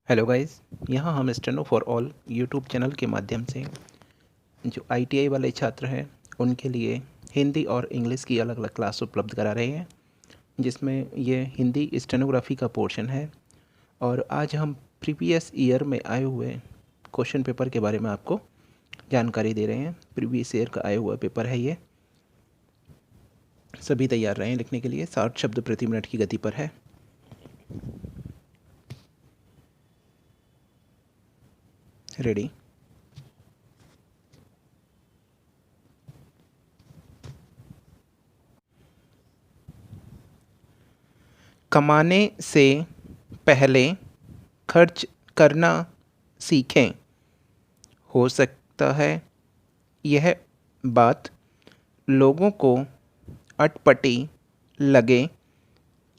Hello guys, यहाँ हम steno for all YouTube channel के माध्यम से जो आईटीआई वाले छात्र हैं उनके लिए हिंदी और इंग्लिश की अलग अलग क्लास उपलब्ध करा रहे हैं, जिसमें ये हिंदी स्टेनोग्राफी का पोर्शन है। और आज हम प्रीवियस ईयर में आए हुए क्वेश्चन पेपर के बारे में आपको जानकारी दे रहे हैं। प्रीवियस ईयर का आया हुआ पेपर है ये। सभी तैयार रहें लिखने के लिए। 60 शब्द प्रति मिनट की गति पर है। रेडी। कमाने से पहले खर्च करना सीखें। हो सकता है यह बात लोगों को अटपटी लगे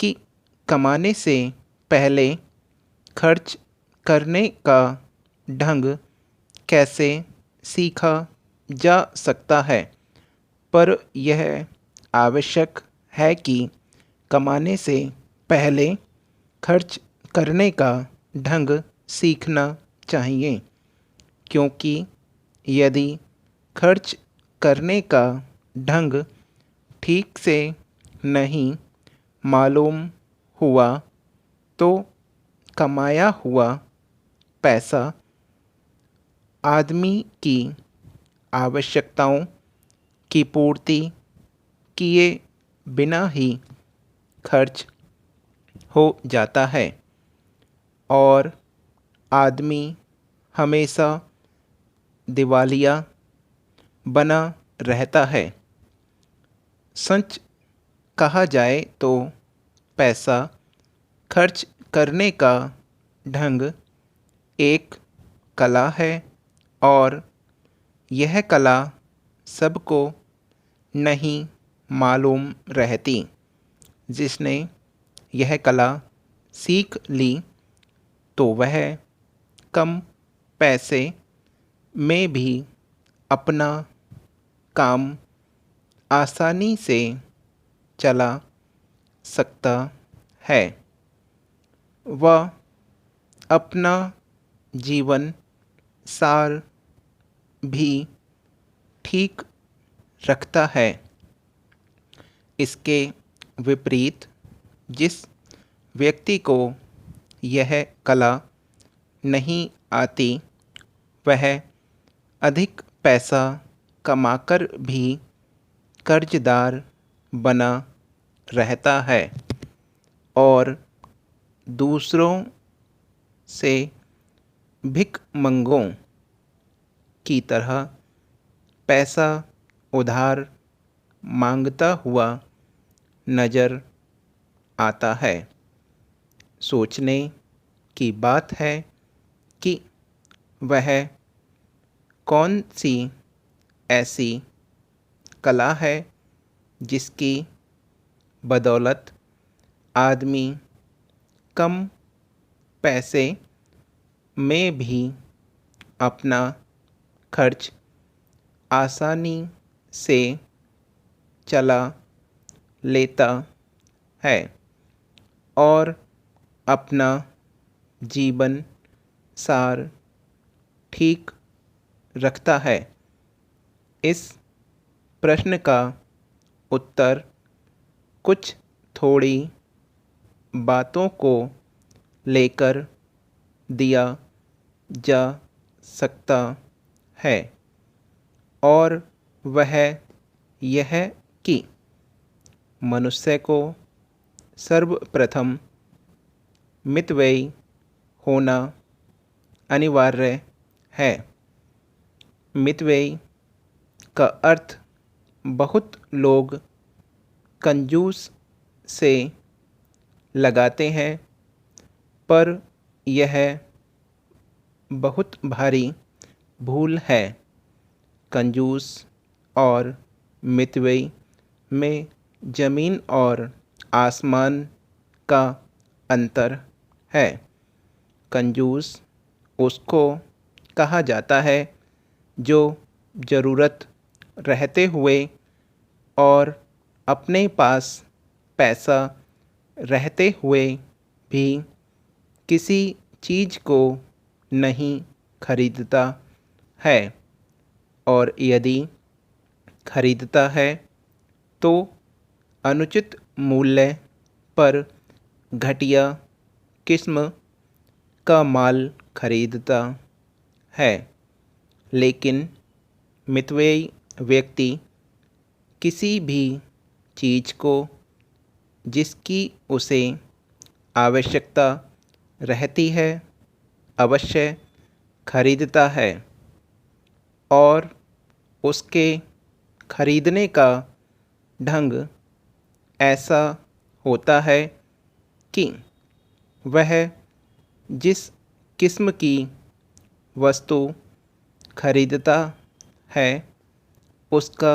कि कमाने से पहले खर्च करने का ढंग कैसे सीखा जा सकता है, पर यह आवश्यक है कि कमाने से पहले खर्च करने का ढंग सीखना चाहिए, क्योंकि यदि खर्च करने का ढंग ठीक से नहीं मालूम हुआ तो कमाया हुआ पैसा आदमी की आवश्यकताओं की पूर्ति किए बिना ही खर्च हो जाता है और आदमी हमेशा दिवालिया बना रहता है। सच कहा जाए तो पैसा खर्च करने का ढंग एक कला है और यह कला सबको नहीं मालूम रहती। जिसने यह कला सीख ली तो वह कम पैसे में भी अपना काम आसानी से चला सकता है। वह अपना जीवन सार भी ठीक रखता है। इसके विपरीत जिस व्यक्ति को यह कला नहीं आती वह अधिक पैसा कमाकर भी कर्जदार बना रहता है और दूसरों से भिखमंगों की तरह पैसा उधार मांगता हुआ नज़र आता है। सोचने की बात है कि वह कौन सी ऐसी कला है जिसकी बदौलत आदमी कम पैसे में भी अपना खर्च आसानी से चला लेता है और अपना जीवन सार ठीक रखता है। इस प्रश्न का उत्तर कुछ थोड़ी बातों को लेकर दिया जा सकता है और वह यह कि मनुष्य को सर्वप्रथम मितव्ययी होना अनिवार्य है। मितव्ययी का अर्थ बहुत लोग कंजूस से लगाते हैं, पर यह बहुत भारी भूल है। कंजूस और मितव्ययी में ज़मीन और आसमान का अंतर है। कंजूस उसको कहा जाता है जो ज़रूरत रहते हुए और अपने पास पैसा रहते हुए भी किसी चीज़ को नहीं खरीदता है और यदि खरीदता है तो अनुचित मूल्य पर घटिया किस्म का माल खरीदता है। लेकिन मितव्ययी व्यक्ति किसी भी चीज़ को जिसकी उसे आवश्यकता रहती है अवश्य खरीदता है और उसके खरीदने का ढंग ऐसा होता है कि वह जिस किस्म की वस्तु खरीदता है उसका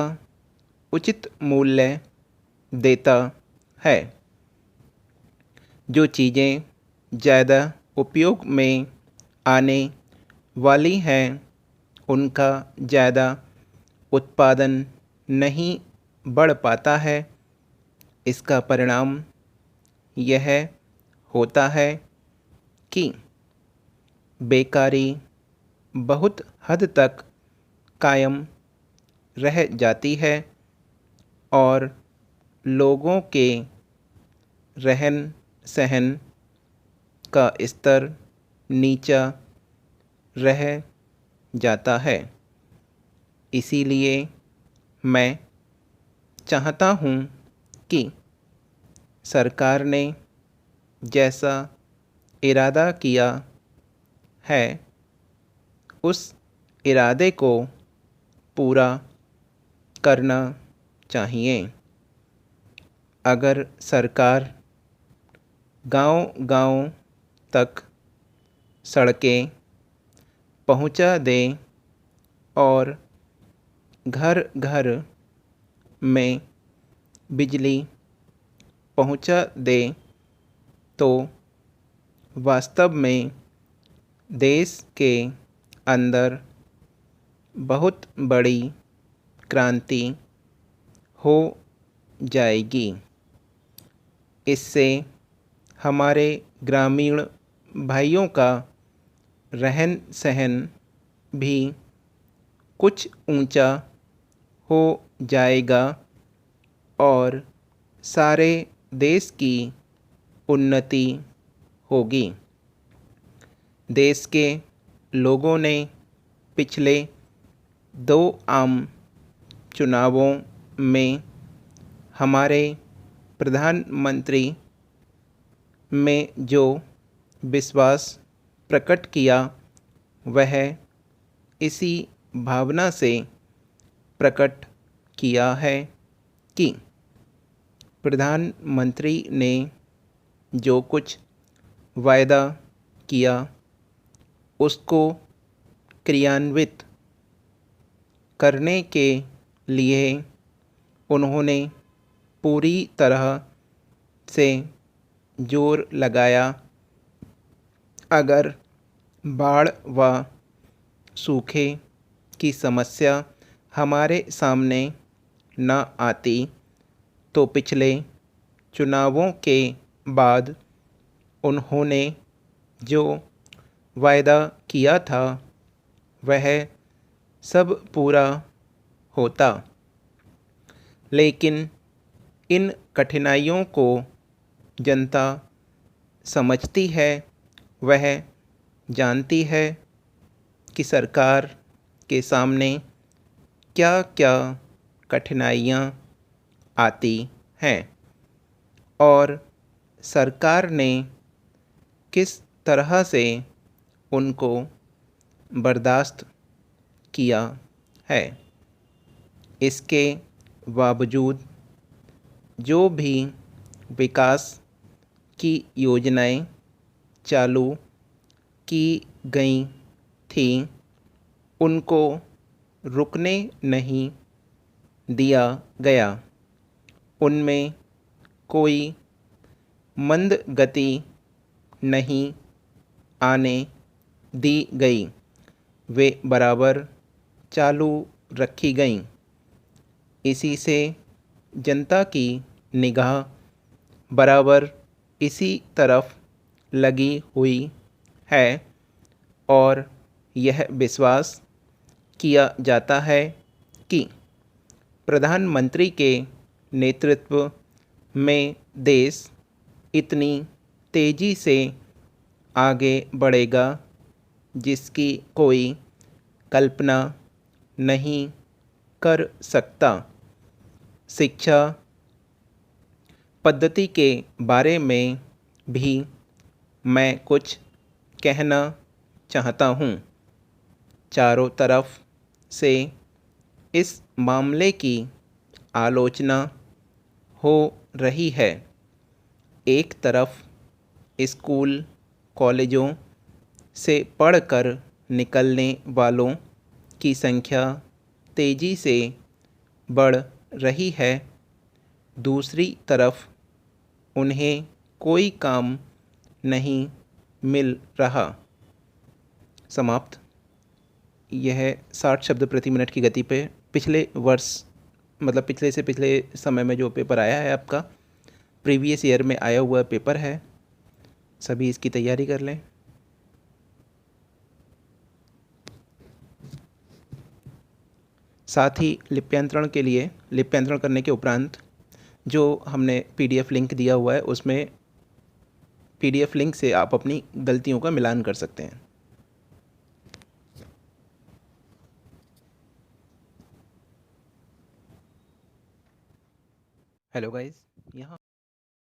उचित मूल्य देता है। जो चीज़ें ज़्यादा उपयोग में आने वाली हैं उनका ज़्यादा उत्पादन नहीं बढ़ पाता है। इसका परिणाम यह होता है कि बेकारी बहुत हद तक कायम रह जाती है और लोगों के रहन सहन का स्तर नीचा रह जाता है। इसीलिए मैं चाहता हूँ कि सरकार ने जैसा इरादा किया है उस इरादे को पूरा करना चाहिए। अगर सरकार गांव-गांव तक सड़कें पहुंचा दे और घर-घर में बिजली पहुंचा दे तो वास्तव में देश के अंदर बहुत बड़ी क्रांति हो जाएगी। इससे हमारे ग्रामीण भाइयों का रहन सहन भी कुछ ऊंचा हो जाएगा और सारे देश की उन्नति होगी। देश के लोगों ने पिछले 2 आम चुनावों में हमारे प्रधानमंत्री में जो विश्वास प्रकट किया वह इसी भावना से प्रकट किया है कि प्रधानमंत्री ने जो कुछ वायदा किया उसको क्रियान्वित करने के लिए उन्होंने पूरी तरह से जोर लगाया। अगर बाढ़ व सूखे की समस्या हमारे सामने न आती तो पिछले चुनावों के बाद उन्होंने जो वायदा किया था वह सब पूरा होता। लेकिन इन कठिनाइयों को जनता समझती है, वह जानती है कि सरकार के सामने क्या-क्या कठिनाइयाँ आती हैं और सरकार ने किस तरह से उनको बर्दाश्त किया है। इसके बावजूद जो भी विकास की योजनाएं चालू की गई थी उनको रुकने नहीं दिया गया। उनमें कोई मंद गति नहीं आने दी गई, वे बराबर चालू रखी गईं। इसी से जनता की निगाह बराबर इसी तरफ लगी हुई है और यह विश्वास किया जाता है कि प्रधानमंत्री के नेतृत्व में देश इतनी तेज़ी से आगे बढ़ेगा जिसकी कोई कल्पना नहीं कर सकता। शिक्षा पद्धति के बारे में भी मैं कुछ कहना चाहता हूँ। चारों तरफ से इस मामले की आलोचना हो रही है। एक तरफ स्कूल कॉलेजों से पढ़कर निकलने वालों की संख्या तेज़ी से बढ़ रही है, दूसरी तरफ उन्हें कोई काम नहीं मिल रहा। समाप्त। यह 60 शब्द प्रति मिनट की गति पे पिछले वर्ष मतलब पिछले से पिछले समय में जो पेपर आया है आपका प्रीवियस ईयर में आया हुआ पेपर है। सभी इसकी तैयारी कर लें। साथ ही लिप्यांतरण के लिए लिप्यांतरण करने के उपरांत जो हमने पीडीएफ लिंक दिया हुआ है उसमें पीडीएफ लिंक से आप अपनी गलतियों का मिलान कर सकते हैं। Hello guys,